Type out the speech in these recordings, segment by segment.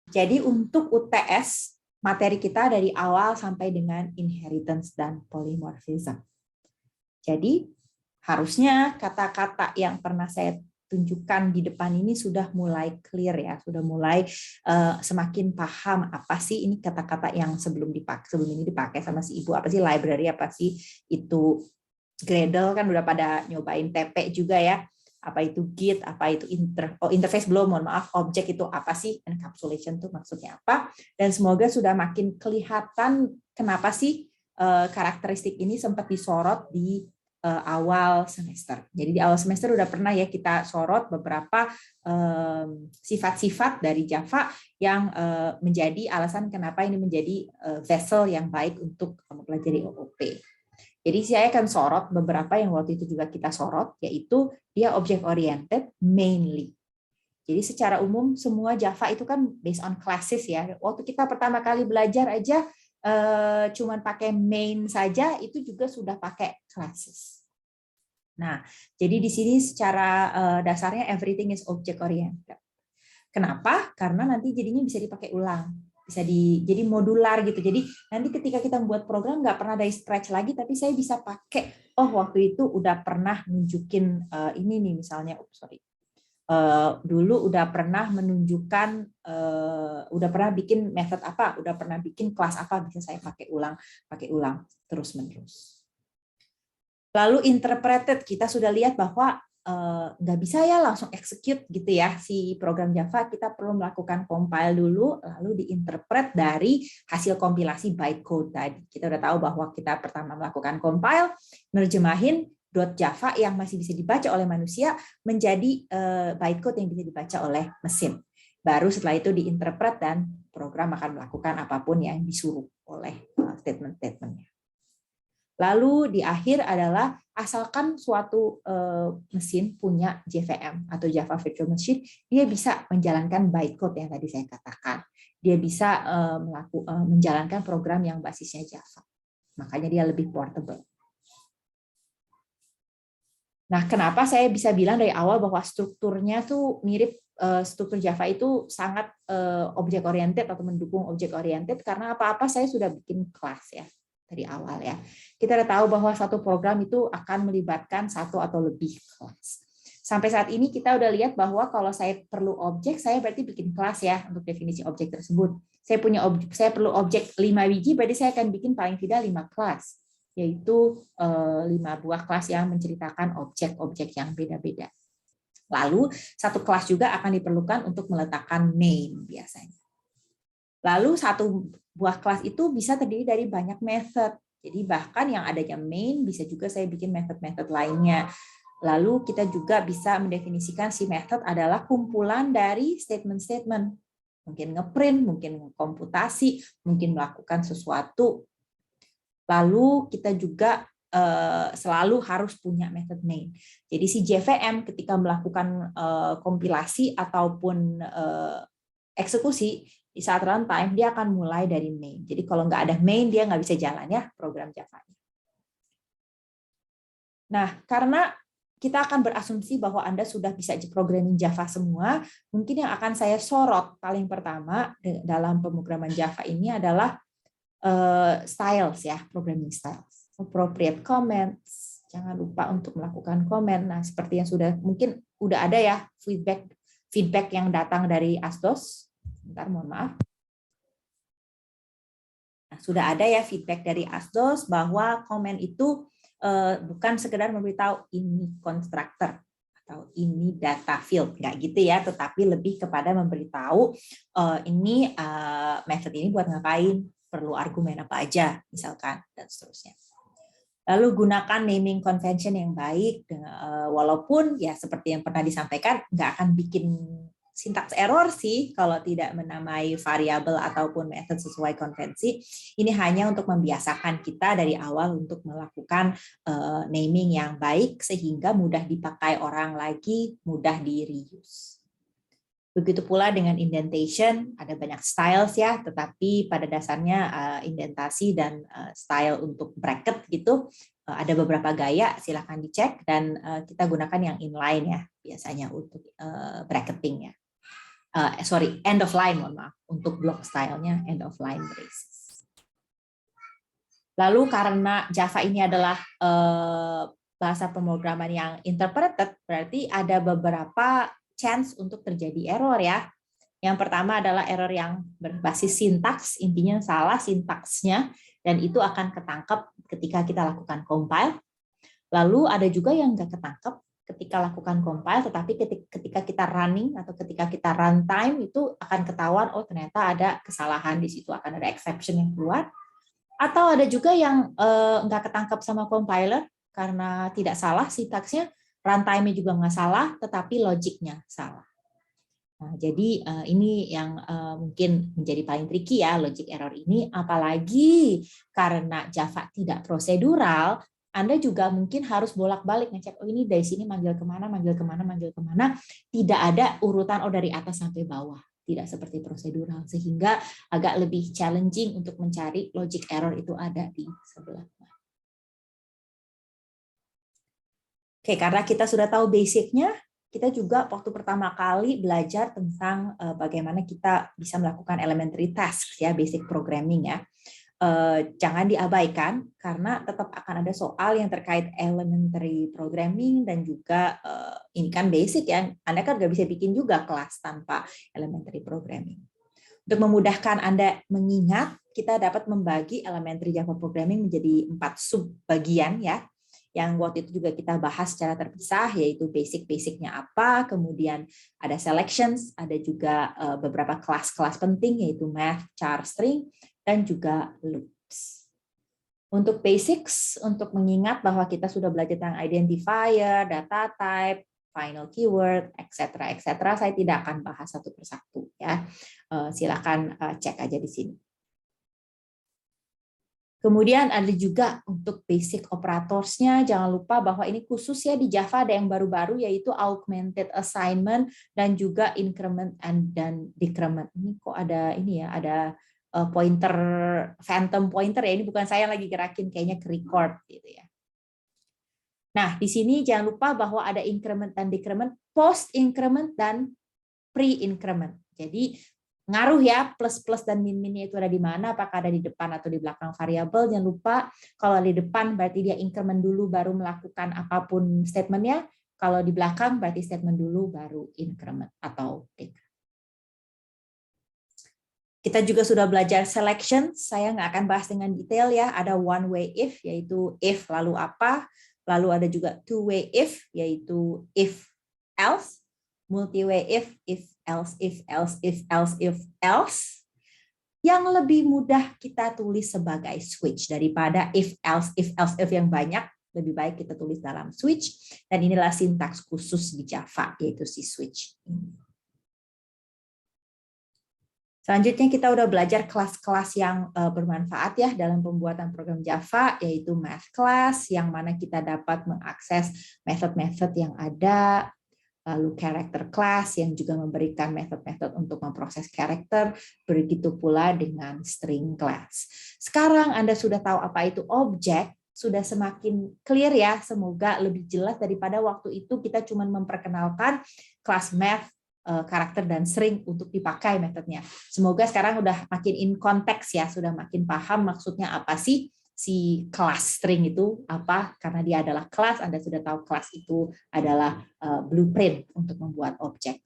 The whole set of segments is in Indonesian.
Jadi untuk UTS, materi kita dari awal sampai dengan inheritance dan polymorphism. Jadi harusnya kata-kata yang pernah saya tunjukkan di depan ini sudah mulai clear ya, sudah mulai semakin paham apa sih ini kata-kata yang sebelum ini dipakai sama si ibu, apa sih library, apa sih itu Gradle, kan udah pada nyobain TP juga ya. Apa itu Git, apa itu interface belum, mohon maaf, objek itu apa sih, encapsulation itu maksudnya apa, dan semoga sudah makin kelihatan kenapa sih karakteristik ini sempat disorot di awal semester. Jadi di awal semester udah pernah ya kita sorot beberapa sifat-sifat dari Java yang menjadi alasan kenapa ini menjadi vessel yang baik untuk mempelajari OOP. Jadi saya akan sorot beberapa yang waktu itu juga kita sorot, yaitu dia object oriented mainly. Jadi secara umum semua Java itu kan based on classes ya. Waktu kita pertama kali belajar aja cuman pakai main saja, itu juga sudah pakai classes. Nah, jadi di sini secara dasarnya everything is object oriented. Kenapa? Karena nanti jadinya bisa dipakai ulang, jadi modular gitu. Jadi nanti ketika kita membuat program nggak pernah dari scratch lagi, tapi saya bisa pakai, oh waktu itu udah pernah nunjukin ini nih misalnya, dulu udah pernah menunjukkan, udah pernah bikin method apa, udah pernah bikin kelas apa, bisa saya pakai ulang terus menerus. Lalu interpreted, kita sudah lihat bahwa nggak bisa ya langsung execute gitu ya si program Java, kita perlu melakukan compile dulu, lalu diinterpret dari hasil kompilasi bytecode tadi. Kita udah tahu bahwa kita pertama melakukan compile, nerjemahin .java yang masih bisa dibaca oleh manusia menjadi bytecode yang bisa dibaca oleh mesin. Baru setelah itu diinterpret dan program akan melakukan apapun yang disuruh oleh statement-statementnya. Lalu di akhir adalah asalkan suatu mesin punya JVM atau Java Virtual Machine, dia bisa menjalankan bytecode yang tadi saya katakan. Dia bisa menjalankan program yang basisnya Java. Makanya dia lebih portable. Nah, kenapa saya bisa bilang dari awal bahwa strukturnya tuh mirip, struktur Java itu sangat object oriented atau mendukung object oriented, karena apa-apa saya sudah bikin kelas ya dari awal ya. Kita udah tahu bahwa satu program itu akan melibatkan satu atau lebih kelas. Sampai saat ini kita udah lihat bahwa kalau saya perlu objek, saya berarti bikin kelas ya untuk definisi objek tersebut. Saya perlu objek 5 biji, berarti saya akan bikin paling tidak 5 kelas, yaitu 5 buah kelas yang menceritakan objek-objek yang beda-beda. Lalu satu kelas juga akan diperlukan untuk meletakkan main biasanya. Lalu satu buah kelas itu bisa terdiri dari banyak method. Jadi bahkan yang adanya main bisa juga saya bikin method-method lainnya. Lalu kita juga bisa mendefinisikan si method adalah kumpulan dari statement-statement. Mungkin ngeprint, mungkin komputasi, mungkin melakukan sesuatu. Lalu kita juga selalu harus punya method main. Jadi si JVM ketika melakukan kompilasi ataupun eksekusi, di saat runtime dia akan mulai dari main. Jadi kalau nggak ada main dia nggak bisa jalan ya program Java-nya. Nah, karena kita akan berasumsi bahwa Anda sudah bisa programming Java semua, mungkin yang akan saya sorot paling pertama dalam pemrograman Java ini adalah styles ya, programming styles. Appropriate comments, jangan lupa untuk melakukan comment. Nah, seperti yang mungkin udah ada ya feedback yang datang dari Asdos. Bentar, mohon maaf. Nah, sudah ada ya feedback dari Asdos bahwa komen itu bukan sekedar memberitahu ini constructor atau ini data field, nggak gitu ya, tetapi lebih kepada memberitahu ini method ini buat ngapain, perlu argumen apa aja, misalkan, dan seterusnya. Lalu gunakan naming convention yang baik, walaupun ya seperti yang pernah disampaikan, nggak akan bikin sintaks error sih kalau tidak menamai variabel ataupun metode sesuai konvensi. Ini hanya untuk membiasakan kita dari awal untuk melakukan naming yang baik sehingga mudah dipakai orang lagi, mudah di reuse. Begitu pula dengan indentation, ada banyak styles ya, tetapi pada dasarnya indentasi dan style untuk bracket gitu, ada beberapa gaya, silakan dicek, dan kita gunakan yang inline ya biasanya untuk bracketing ya. end of line, mohon maaf, untuk block stylenya end of line braces. Lalu karena Java ini adalah bahasa pemrograman yang interpreted, berarti ada beberapa chance untuk terjadi error ya. Yang pertama adalah error yang berbasis sintaks, intinya salah sintaksnya, dan itu akan ketangkep ketika kita lakukan compile. Lalu ada juga yang nggak ketangkep ketika lakukan compile, tetapi ketika kita running atau ketika kita runtime itu akan ketahuan, oh ternyata ada kesalahan di situ, akan ada exception yang keluar. Atau ada juga yang nggak ketangkep sama compiler karena tidak salah sintaksnya, runtime-nya juga nggak salah, tetapi logiknya salah. Nah, jadi ini yang mungkin menjadi paling tricky ya, logic error ini, apalagi karena Java tidak prosedural, Anda juga mungkin harus bolak-balik ngecek, oh ini dari sini manggil kemana, manggil kemana, manggil kemana, tidak ada urutan oh dari atas sampai bawah, tidak seperti prosedural, sehingga agak lebih challenging untuk mencari logic error itu ada di sebelah. Oke, karena kita sudah tahu basic-nya, kita juga waktu pertama kali belajar tentang bagaimana kita bisa melakukan elementary tasks ya, basic programming ya. Jangan diabaikan karena tetap akan ada soal yang terkait elementary programming dan juga ini kan basic ya. Anda kan nggak bisa bikin juga kelas tanpa elementary programming. Untuk memudahkan Anda mengingat, kita dapat membagi elementary Java programming menjadi 4 sub-bagian ya. Yang waktu itu juga kita bahas secara terpisah, yaitu basic-basicnya apa, kemudian ada selections, ada juga beberapa kelas-kelas penting, yaitu math, char, string, dan juga loops. Untuk basics, untuk mengingat bahwa kita sudah belajar tentang identifier, data type, final keyword, etc., saya tidak akan bahas satu persatu ya. Silakan cek aja di sini. Kemudian ada juga untuk basic operatorsnya, jangan lupa bahwa ini khusus ya di Java ada yang baru-baru yaitu augmented assignment dan juga increment dan decrement. Ini kok ada ini ya, ada pointer, phantom pointer ya, ini bukan saya lagi gerakin, kayaknya ke record gitu ya. Nah, di sini jangan lupa bahwa ada increment dan decrement, post increment dan pre-increment. Jadi ngaruh ya, plus-plus dan min-minnya itu ada di mana, apakah ada di depan atau di belakang variabel. Jangan lupa kalau di depan berarti dia increment dulu baru melakukan apapun statementnya, kalau di belakang berarti statement dulu baru increment atau decrement. Kita juga sudah belajar selection, saya nggak akan bahas dengan detail ya, ada one way if, yaitu if lalu apa, lalu ada juga two way if, yaitu if else, multi way if else, if else, if else, if else. Yang lebih mudah kita tulis sebagai switch daripada if else, if yang banyak, lebih baik kita tulis dalam switch, dan inilah sintaks khusus di Java, yaitu si switch. Selanjutnya kita udah belajar kelas-kelas yang bermanfaat ya dalam pembuatan program Java, yaitu math class, yang mana kita dapat mengakses method-method yang ada, lalu character class yang juga memberikan metode-metode untuk memproses karakter, begitu pula dengan string class. Sekarang Anda sudah tahu apa itu objek, sudah semakin clear ya, semoga lebih jelas daripada waktu itu kita cuma memperkenalkan kelas math, karakter dan string untuk dipakai metodenya. Semoga sekarang udah makin in konteks ya, sudah makin paham maksudnya apa sih si kelas string itu apa, karena dia adalah kelas, Anda sudah tahu kelas itu adalah blueprint untuk membuat objek.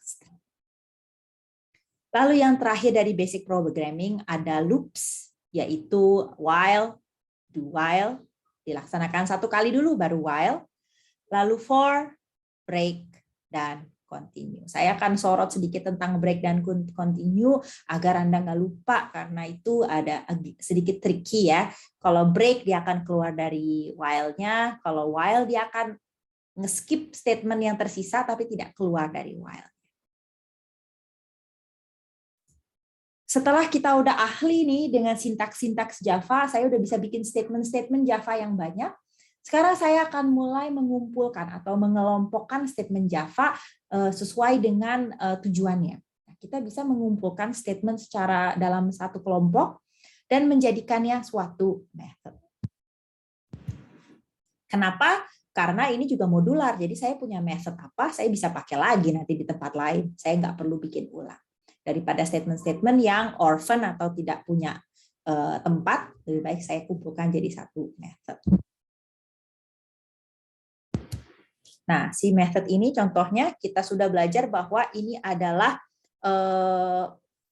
Lalu yang terakhir dari basic programming ada loops, yaitu while, do while, dilaksanakan satu kali dulu baru while, lalu for, break, dan continue. Saya akan sorot sedikit tentang break dan continue agar Anda nggak lupa, karena itu ada sedikit tricky ya. Kalau break dia akan keluar dari while-nya, kalau while dia akan nge-skip statement yang tersisa tapi tidak keluar dari while. Setelah kita udah ahli nih dengan sintaks-sintaks Java, saya udah bisa bikin statement-statement Java yang banyak. Sekarang saya akan mulai mengumpulkan atau mengelompokkan statement Java sesuai dengan tujuannya. Kita bisa mengumpulkan statement secara dalam satu kelompok dan menjadikannya suatu method. Kenapa? Karena ini juga modular. Jadi saya punya method apa, saya bisa pakai lagi nanti di tempat lain. Saya nggak perlu bikin ulang. Daripada statement-statement yang orphan atau tidak punya tempat, lebih baik saya kumpulkan jadi satu method. Nah, si method ini contohnya kita sudah belajar bahwa ini adalah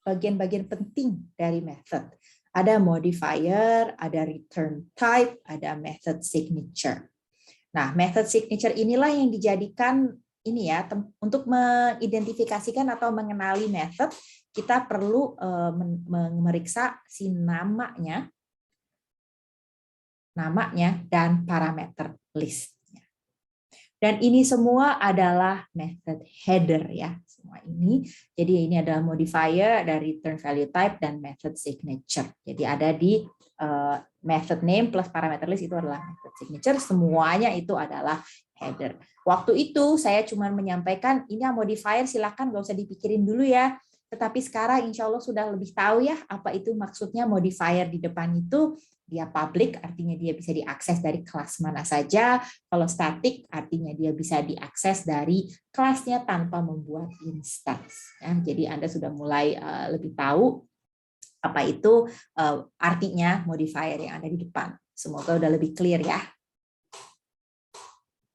bagian-bagian penting dari method. Ada modifier, ada return type, ada method signature. Nah, method signature inilah yang dijadikan ini ya untuk mengidentifikasikan atau mengenali method, kita perlu memeriksa si namanya dan parameter listnya. Dan ini semua adalah method header ya, semua ini. Jadi ini adalah modifier dari return value type dan method signature. Jadi ada di method name plus parameter list itu adalah method signature, semuanya itu adalah header. Waktu itu saya cuma menyampaikan ini modifier, silakan nggak usah dipikirin dulu ya. Tetapi sekarang insya Allah sudah lebih tahu ya apa itu maksudnya modifier di depan itu. Dia public artinya dia bisa diakses dari kelas mana saja. Kalau static artinya dia bisa diakses dari kelasnya tanpa membuat instance. Ya, jadi Anda sudah mulai lebih tahu apa itu artinya modifier yang ada di depan. Semoga udah lebih clear ya.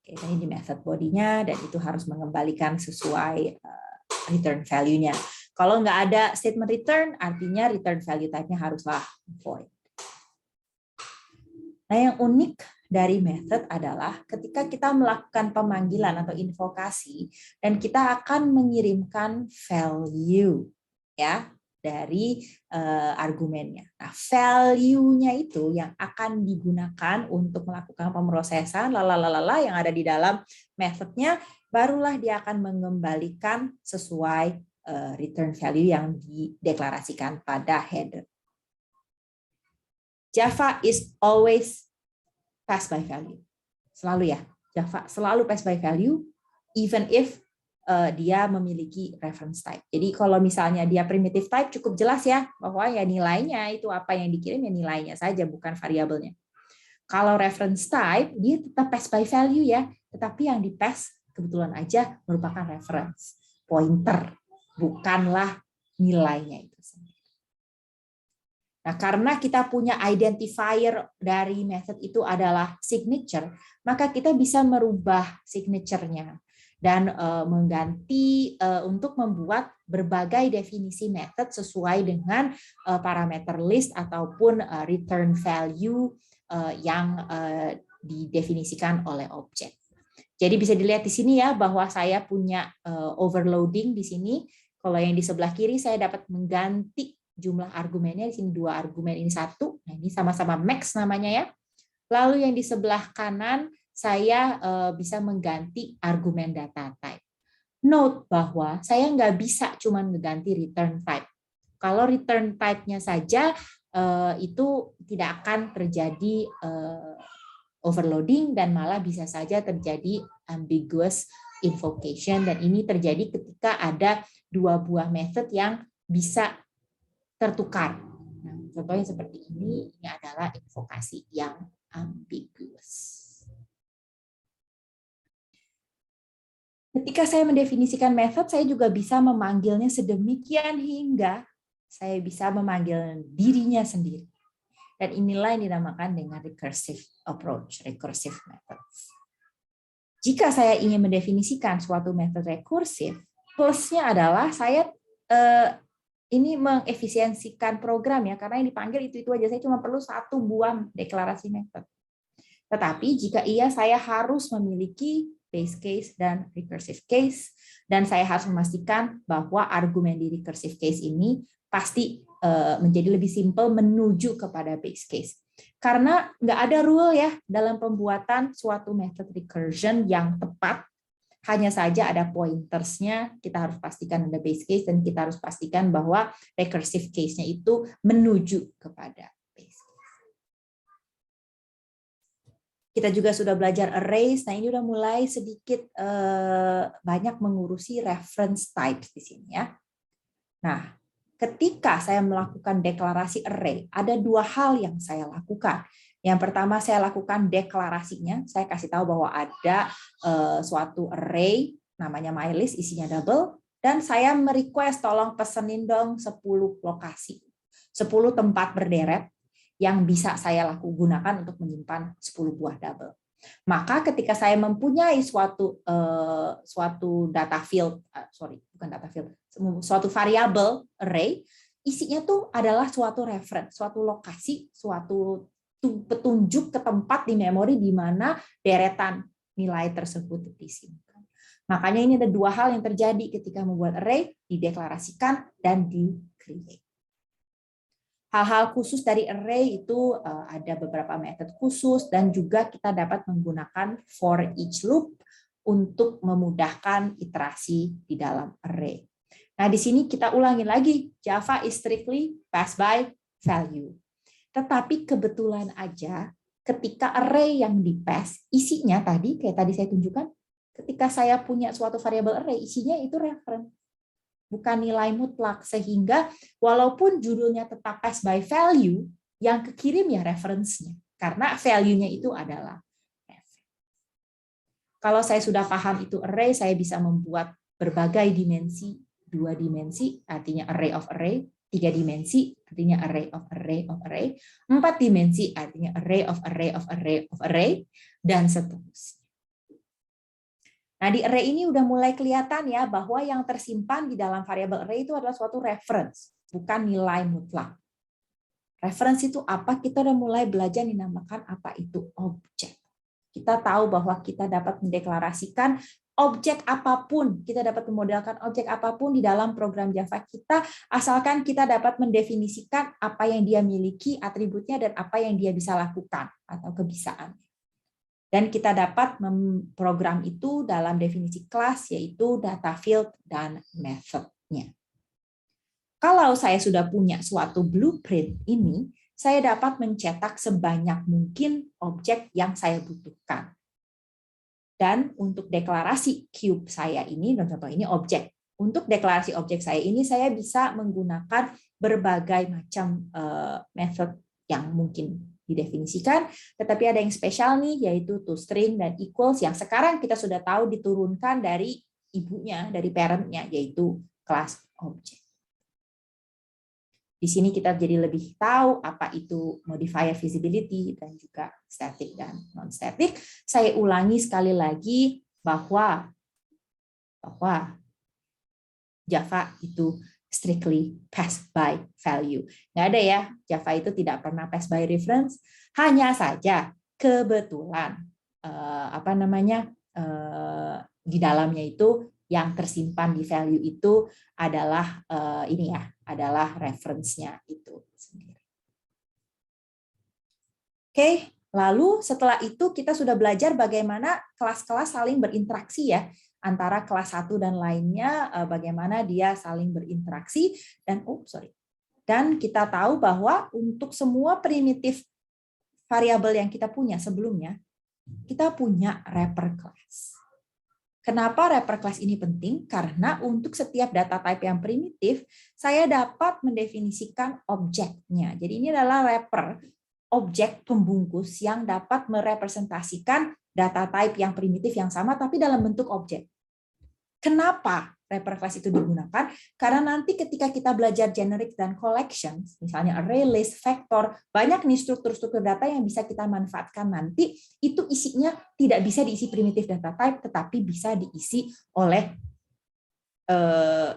Oke, ini method body-nya dan itu harus mengembalikan sesuai return value-nya. Kalau nggak ada statement return, artinya return value type-nya haruslah void. Nah, yang unik dari method adalah ketika kita melakukan pemanggilan atau invokasi dan kita akan mengirimkan value ya dari argumennya. Nah, value-nya itu yang akan digunakan untuk melakukan pemrosesan yang ada di dalam methodnya, barulah dia akan mengembalikan sesuai return value yang dideklarasikan pada header. Java is always pass by value. Selalu ya, Java selalu pass by value, even if dia memiliki reference type. Jadi kalau misalnya dia primitive type cukup jelas ya, bahwa ya nilainya itu apa yang dikirim ya nilainya saja, bukan variabelnya. Kalau reference type, dia tetap pass by value ya, tetapi yang di pass kebetulan aja merupakan reference, pointer, bukanlah nilainya itu sendiri. Nah, karena kita punya identifier dari method itu adalah signature, maka kita bisa merubah signature-nya dan mengganti untuk membuat berbagai definisi method sesuai dengan parameter list ataupun return value yang didefinisikan oleh objek. Jadi bisa dilihat di sini ya bahwa saya punya overloading di sini. Kalau yang di sebelah kiri saya dapat mengganti jumlah argumennya, di sini 2 argumen, ini 1. Nah, ini sama-sama max namanya ya. Lalu yang di sebelah kanan saya bisa mengganti argumen data type. Note bahwa saya nggak bisa cuma mengganti return type. Kalau return type-nya saja itu tidak akan terjadi overloading dan malah bisa saja terjadi ambiguous invocation, dan ini terjadi ketika ada 2 buah method yang bisa tertukar. Nah, contohnya seperti ini adalah invokasi yang ambiguous. Ketika saya mendefinisikan method, saya juga bisa memanggilnya sedemikian hingga saya bisa memanggil dirinya sendiri. Dan inilah yang dinamakan dengan recursive approach, recursive methods. Jika saya ingin mendefinisikan suatu metode rekursif, plusnya adalah saya ini mengefisiensikan program ya, karena yang dipanggil itu aja, saya cuma perlu 1 buah deklarasi method. Tetapi jika saya harus memiliki base case dan recursive case, dan saya harus memastikan bahwa argumen di recursive case ini pasti menjadi lebih simpel menuju kepada base case. Karena nggak ada rule ya dalam pembuatan suatu method recursion yang tepat. Hanya saja ada pointersnya, kita harus pastikan ada base case, dan kita harus pastikan bahwa recursive case-nya itu menuju kepada base case. Kita juga sudah belajar arrays, nah ini udah mulai sedikit banyak mengurusi reference types di sini ya. Nah, ketika saya melakukan deklarasi array, ada 2 hal yang saya lakukan. Yang pertama, saya lakukan deklarasinya. Saya kasih tahu bahwa ada suatu array namanya mylist, isinya double, dan saya merequest tolong pesenin dong 10 lokasi, 10 tempat berderet yang bisa saya gunakan untuk menyimpan 10 buah double. Maka ketika saya mempunyai suatu data field, suatu variabel array, isinya tuh adalah suatu reference, suatu lokasi, suatu petunjuk ke tempat di memori di mana deretan nilai tersebut disimpan. Makanya ini ada dua hal yang terjadi ketika membuat array, dideklarasikan dan di-create. Hal-hal khusus dari array itu ada beberapa metode khusus dan juga kita dapat menggunakan for each loop untuk memudahkan iterasi di dalam array. Nah, di sini kita ulangi lagi, Java is strictly pass by value. Tetapi kebetulan aja ketika array yang di-pass, isinya tadi, kayak tadi saya tunjukkan, ketika saya punya suatu variabel array, isinya itu reference, bukan nilai mutlak. Sehingga walaupun judulnya tetap pass by value, yang kekirim ya reference-nya. Karena value-nya itu adalah reference. Kalau saya sudah paham itu array, saya bisa membuat berbagai dimensi, 2 dimensi, artinya array of array, 3 dimensi, artinya array of array of array, 4 dimensi, artinya array of array of array of array, dan seterusnya. Nah, di array ini udah mulai kelihatan ya bahwa yang tersimpan di dalam variabel array itu adalah suatu reference, bukan nilai mutlak. Reference itu apa? Kita udah mulai belajar dinamakan apa itu objek. Kita tahu bahwa kita dapat mendeklarasikan objek apapun, kita dapat memodelkan objek apapun di dalam program Java kita, asalkan kita dapat mendefinisikan apa yang dia miliki, atributnya, dan apa yang dia bisa lakukan, atau kebisaan. Dan kita dapat memprogram itu dalam definisi kelas, yaitu data field dan method-nya. Kalau saya sudah punya suatu blueprint ini, saya dapat mencetak sebanyak mungkin objek yang saya butuhkan. Dan untuk deklarasi cube saya ini, dan contoh ini objek. Untuk deklarasi objek saya ini, saya bisa menggunakan berbagai macam method yang mungkin didefinisikan, tetapi ada yang spesial nih, yaitu toString dan equals, yang sekarang kita sudah tahu diturunkan dari ibunya, dari parent-nya, yaitu kelas objek. Di sini kita jadi lebih tahu apa itu modifier visibility dan juga static dan non-static. Saya ulangi sekali lagi bahwa Java itu strictly pass by value. Nggak ada ya, Java itu tidak pernah pass by reference. Hanya saja kebetulan di dalamnya itu yang tersimpan di value itu adalah adalah reference-nya itu sendiri. Oke, lalu setelah itu kita sudah belajar bagaimana kelas-kelas saling berinteraksi ya, antara kelas satu dan lainnya, bagaimana dia saling berinteraksi, dan kita tahu bahwa untuk semua primitif variabel yang kita punya sebelumnya, kita punya wrapper class. Kenapa wrapper class ini penting? Karena untuk setiap data type yang primitif, saya dapat mendefinisikan objeknya. Jadi ini adalah wrapper, objek pembungkus yang dapat merepresentasikan data type yang primitif yang sama, tapi dalam bentuk objek. Kenapa wrapper class itu digunakan? Karena nanti ketika kita belajar generic dan collections, misalnya array, list, vector, banyak nih struktur-struktur data yang bisa kita manfaatkan nanti, itu isinya tidak bisa diisi primitif data type, tetapi bisa diisi oleh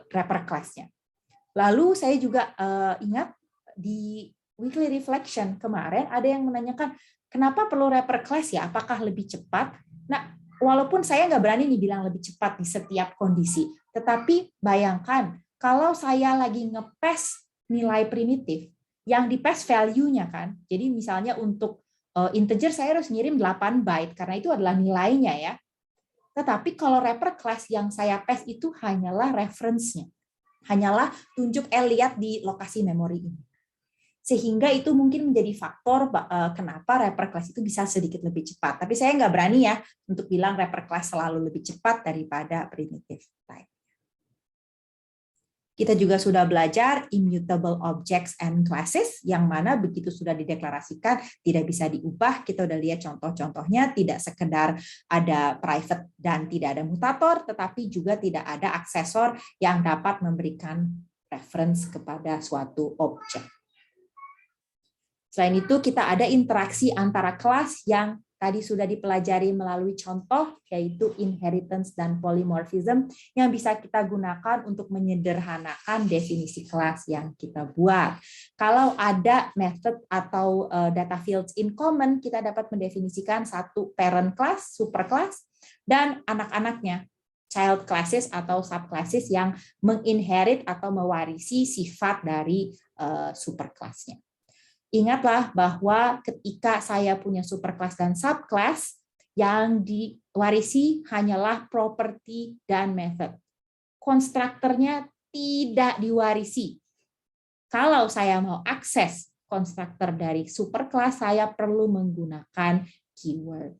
wrapper class-nya. Lalu saya juga ingat di weekly reflection kemarin ada yang menanyakan, kenapa perlu wrapper class ya? Apakah lebih cepat? Nah, walaupun saya nggak berani nih bilang lebih cepat di setiap kondisi, tetapi bayangkan kalau saya lagi nge-pass nilai primitif, yang di-pass value-nya kan. Jadi misalnya untuk integer saya harus ngirim 8 byte, karena itu adalah nilainya ya. Tetapi kalau wrapper class yang saya pass itu hanyalah reference-nya. Hanyalah tunjuk lihat di lokasi memori ini. Sehingga itu mungkin menjadi faktor kenapa wrapper class itu bisa sedikit lebih cepat. Tapi saya nggak berani ya untuk bilang wrapper class selalu lebih cepat daripada primitive type. Kita juga sudah belajar immutable objects and classes, yang mana begitu sudah dideklarasikan tidak bisa diubah. Kita udah lihat contoh-contohnya, tidak sekedar ada private dan tidak ada mutator, tetapi juga tidak ada aksesor yang dapat memberikan reference kepada suatu objek. Selain itu, kita ada interaksi antara kelas yang tadi sudah dipelajari melalui contoh, yaitu inheritance dan polymorphism, yang bisa kita gunakan untuk menyederhanakan definisi kelas yang kita buat. Kalau ada method atau data fields in common, kita dapat mendefinisikan satu parent class, superclass, dan anak-anaknya, child classes atau subclasses yang menginherit atau mewarisi sifat dari superclassnya. Ingatlah bahwa ketika saya punya superclass dan subclass, yang diwarisi hanyalah properti dan method. Konstruktornya tidak diwarisi. Kalau saya mau akses konstruktor dari superclass, saya perlu menggunakan keyword.